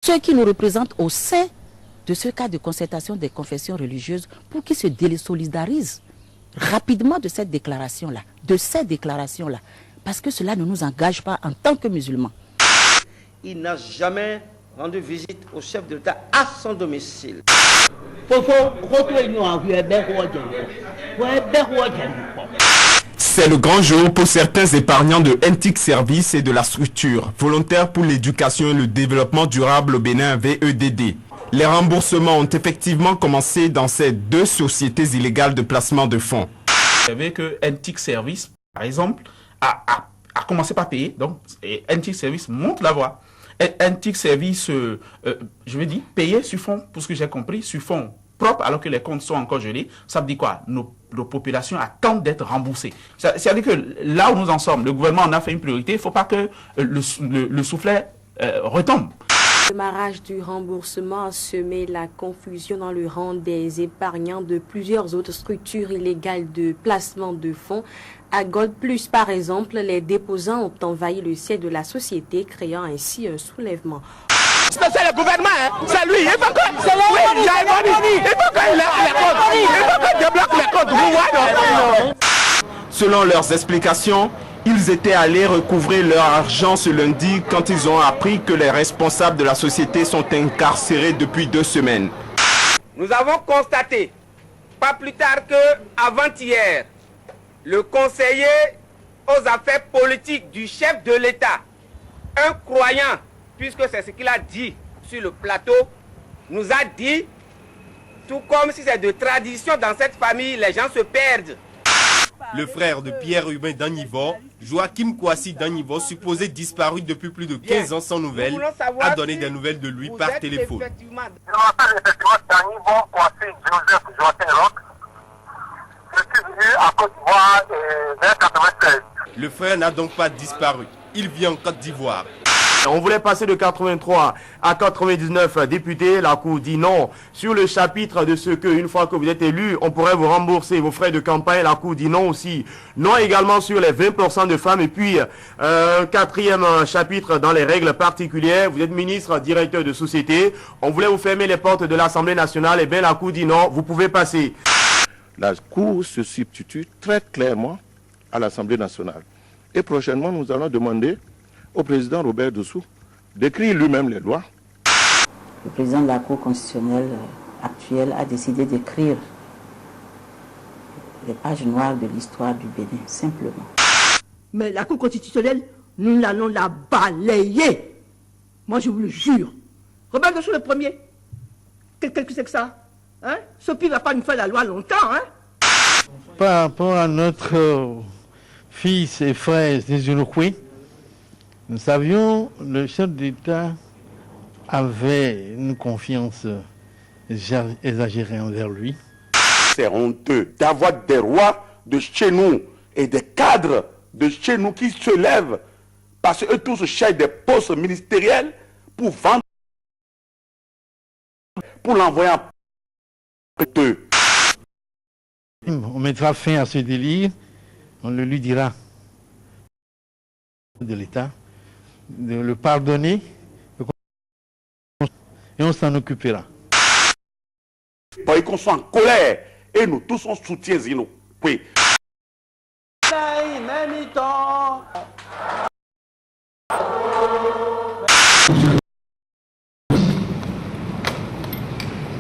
ceux qui nous représentent au sein de ce cas de concertation des confessions religieuses pour qu'ils se désolidarisent rapidement de cette déclaration-là, parce que cela ne nous engage pas en tant que musulmans. Il n'a jamais rendu visite au chef de l'État à son domicile. C'est le grand jour pour certains épargnants de NTIC Service et de la structure volontaire pour l'éducation et le développement durable au Bénin, VEDD. Les remboursements ont effectivement commencé dans ces deux sociétés illégales de placement de fonds. Vous savez que NTIC Service, par exemple, a commencé par payer. Donc, NTIC Service monte la voie. Et NTIC Service, je veux dire, payer sur fonds, pour ce que j'ai compris, sur fonds propres, alors que les comptes sont encore gelés. Ça veut dire quoi? Nos populations attendent d'être remboursées. C'est-à-dire que là où nous en sommes, le gouvernement en a fait une priorité. Il ne faut pas que le soufflet retombe. Le démarrage du remboursement a semé la confusion dans le rang des épargnants de plusieurs autres structures illégales de placement de fonds. À Gold Plus, par exemple, les déposants ont envahi le siège de la société, créant ainsi un soulèvement. C'est le gouvernement, hein? C'est lui. Il faut que il débloque les comptes. Selon leurs explications, ils étaient allés recouvrer leur argent ce lundi quand ils ont appris que les responsables de la société sont incarcérés depuis 2 semaines. Nous avons constaté, pas plus tard qu'avant-hier, le conseiller aux affaires politiques du chef de l'État, un croyant, puisque c'est ce qu'il a dit sur le plateau, nous a dit, tout comme si c'est de tradition dans cette famille, les gens se perdent. Le frère de Pierre Hubin d'Anivor, Joachim Kouassi d'Anivor, supposé disparu depuis plus de 15 ans sans nouvelles, a donné des nouvelles de lui par téléphone. Le frère n'a donc pas disparu. Il vit en Côte d'Ivoire. On voulait passer de 83 à 99 députés. La Cour dit non. Sur le chapitre de ce que, une fois que vous êtes élu, on pourrait vous rembourser vos frais de campagne. La Cour dit non aussi. Non également sur les 20% de femmes. Et puis, quatrième chapitre dans les règles particulières. Vous êtes ministre, directeur de société. On voulait vous fermer les portes de l'Assemblée nationale. Et bien, la Cour dit non, vous pouvez passer. La Cour se substitue très clairement à l'Assemblée nationale. Et prochainement, nous allons demander au président Robert Dossou d'écrire lui-même les lois. Le président de la Cour constitutionnelle actuelle a décidé d'écrire les pages noires de l'histoire du Bénin, simplement. Mais la Cour constitutionnelle, nous allons la balayer. Moi, je vous le jure. Robert Dossou le premier. Qu'est-ce que c'est que ça, hein? Sopi ne va pas nous faire la loi longtemps, hein? Par rapport à notre fils et frère Zézouloukoui, nous savions le chef d'État avait une confiance exagérée envers lui. C'est honteux d'avoir des rois de chez nous et des cadres de chez nous qui se lèvent parce qu'eux tous cherchent des postes ministériels pour vendre, pour l'envoyer en eux. On mettra fin à ce délire, on le lui dira de l'État de le pardonner et on s'en occupera. Parce qu'on soit en colère et nous tous on soutient Zino. Oui.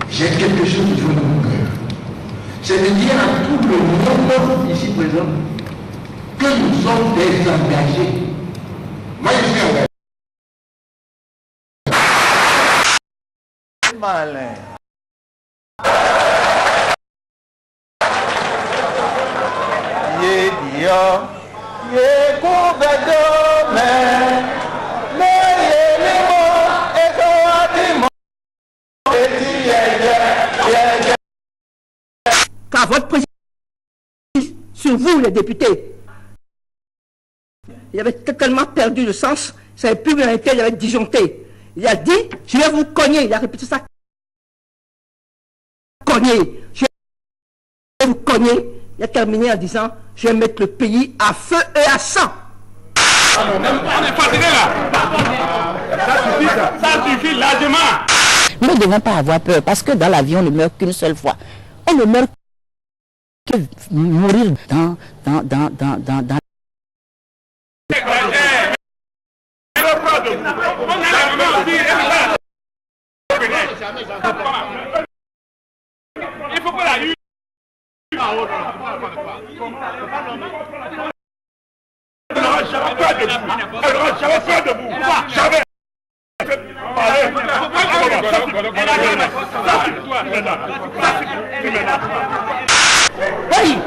J'ai quelque chose de dans mon cœur. C'est de dire à tout le monde ici présent que nous sommes désengagés. Moi, je suis engagé. Malin. Car votre président, sur vous les députés, il avait totalement perdu le sens, ça n'avait plus bien été, il avait disjoncté. Il a dit, je vais vous cogner, il a répété ça. Cogner, je vais vous cogner. Il a terminé en disant, je vais mettre le pays à feu et à sang. On est fatigué là. Ça suffit largement. Nous ne devons pas avoir peur parce que dans l'avion, on ne meurt qu'une seule fois. On ne meurt que mourir dans il faut pas la lune. Elle n'aura jamais pas debout. Jamais. Oui.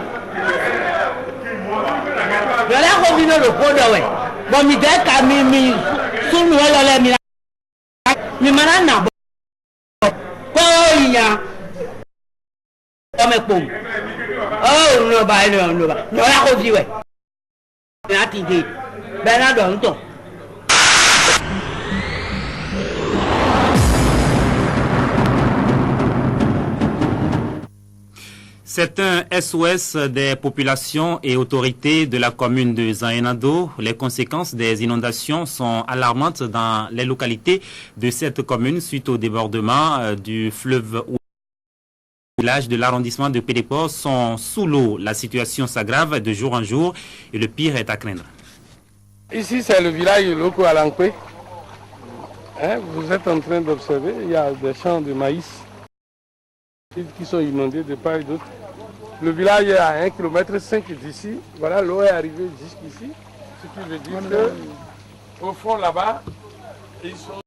Je l'ai remis le pot de ouais. Bon, mi dès qu'à mi sous nous elle mi mi manana. Quoi il y a? Oh mais bon. Oh non bah non. Non la remis ouais. La tidi. Ben là donc. C'est un SOS des populations et autorités de la commune de Zaenado. Les conséquences des inondations sont alarmantes dans les localités de cette commune suite au débordement du fleuve. Les villages de l'arrondissement de Pédéport sont sous l'eau. La situation s'aggrave de jour en jour et le pire est à craindre. Ici, c'est le village de Loko Alankwe. Vous êtes en train d'observer, il y a des champs de maïs qui sont inondés de part et d'autre. Le village est à 1,5 km d'ici. Voilà, l'eau est arrivée jusqu'ici. Ce qui veut dire qu'au fond là-bas, ils sont